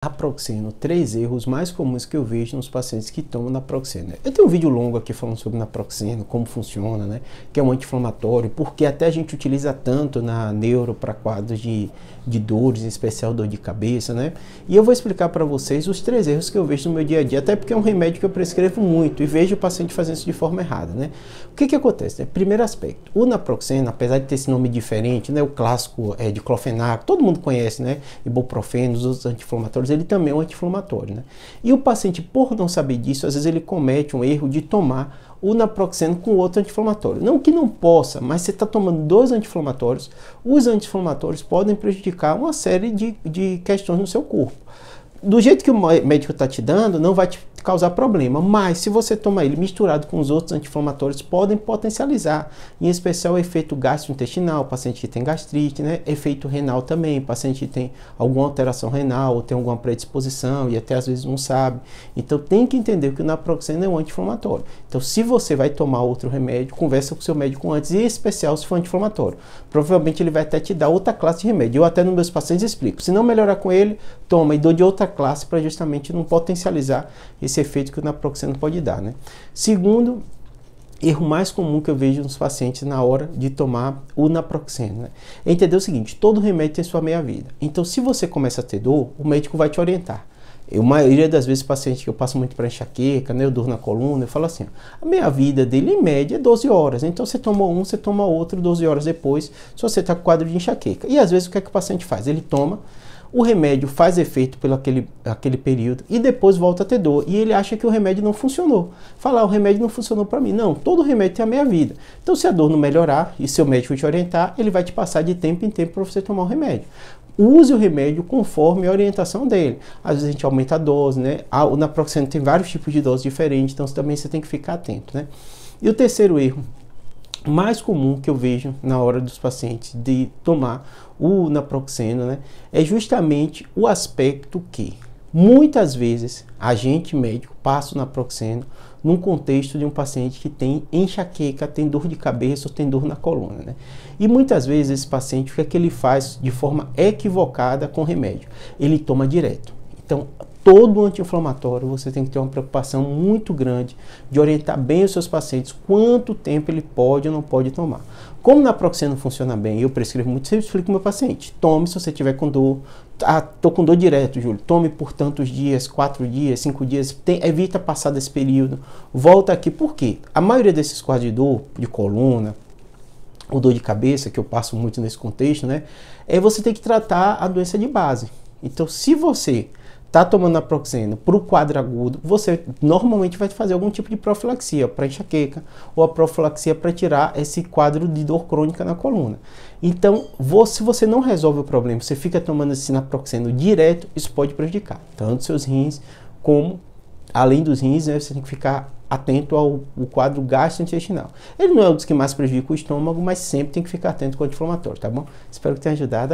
Naproxeno, 3 erros mais comuns que eu vejo nos pacientes que tomam naproxeno. Eu tenho um vídeo longo aqui falando sobre naproxeno, como funciona, né? Que é um anti-inflamatório, porque até a gente utiliza tanto na neuro para quadros de dores, em especial dor de cabeça, né? E eu vou explicar para vocês os 3 erros que eu vejo no meu dia a dia, até porque é um remédio que eu prescrevo muito e vejo o paciente fazendo isso de forma errada, né? O que acontece? Primeiro aspecto, o naproxeno, apesar de ter esse nome diferente, né? O clássico é de clofenaco, todo mundo conhece, né? Ibuprofeno, os outros anti-inflamatórios, ele também é um anti-inflamatório, né? E o paciente, por não saber disso, às vezes ele comete um erro de tomar o naproxeno com outro anti-inflamatório. Não que não possa, mas você está tomando 2 anti-inflamatórios, os anti-inflamatórios podem prejudicar uma série de questões no seu corpo. Do jeito que o médico está te dando, não vai te causar problema, mas se você toma ele misturado com os outros anti-inflamatórios, podem potencializar, em especial o efeito gastrointestinal, paciente que tem gastrite, né? Efeito renal também, paciente que tem alguma alteração renal ou tem alguma predisposição e até às vezes não sabe. Então tem que entender que o naproxeno é um anti-inflamatório. Então se você vai tomar outro remédio, conversa com o seu médico antes, e em especial se for anti-inflamatório. Provavelmente ele vai até te dar outra classe de remédio. Eu até nos meus pacientes explico, se não melhorar com ele, toma e dou de outra classe para justamente não potencializar esse efeito que o naproxeno pode dar, né? Segundo erro mais comum que eu vejo nos pacientes na hora de tomar o naproxeno, né? É entender o seguinte, todo remédio tem sua meia-vida. Então, se você começa a ter dor, o médico vai te orientar. A maioria das vezes, paciente que eu passo muito para enxaqueca, né, eu dor na coluna, eu falo assim, a meia-vida dele em média é 12 horas. Então, você toma um, você toma outro, 12 horas depois, se você está com quadro de enxaqueca. E às vezes o que é que o paciente faz? Ele toma, o remédio faz efeito pelo aquele período e depois volta a ter dor. E ele acha que o remédio não funcionou. Fala, o remédio não funcionou para mim. Não, todo remédio tem a meia-vida. Então, se a dor não melhorar e seu médico te orientar, ele vai te passar de tempo em tempo para você tomar o remédio. Use o remédio conforme a orientação dele. Às vezes a gente aumenta a dose, né? O naproxeno tem vários tipos de doses diferentes, então também você tem que ficar atento, né? E o terceiro erro mais comum que eu vejo na hora dos pacientes de tomar o naproxeno, né, é justamente o aspecto que muitas vezes a gente médico passa o naproxeno num contexto de um paciente que tem enxaqueca, tem dor de cabeça ou tem dor na coluna, né? E muitas vezes esse paciente, o que é que ele faz de forma equivocada com o remédio? Ele toma direto. Então, todo anti-inflamatório você tem que ter uma preocupação muito grande de orientar bem os seus pacientes quanto tempo ele pode ou não pode tomar. Como o naproxeno funciona bem, eu prescrevo muito, sempre explico para o meu paciente, tome se você tiver com dor. Ah, tô com dor direto, Júlio, tome por tantos dias, 4 dias, 5 dias, evita passar desse período, volta aqui. Por quê? A maioria desses quadros de dor, de coluna, ou dor de cabeça, que eu passo muito nesse contexto, né, você tem que tratar a doença de base. Então, se você está tomando naproxeno para o quadro agudo, você normalmente vai fazer algum tipo de profilaxia para enxaqueca ou a profilaxia para tirar esse quadro de dor crônica na coluna. Então, se você não resolve o problema, você fica tomando esse naproxeno direto, isso pode prejudicar tanto seus rins como, além dos rins, né, você tem que ficar atento ao quadro gastrointestinal. Ele não é um dos que mais prejudica o estômago, mas sempre tem que ficar atento com o anti-inflamatório, tá bom? Espero que tenha ajudado.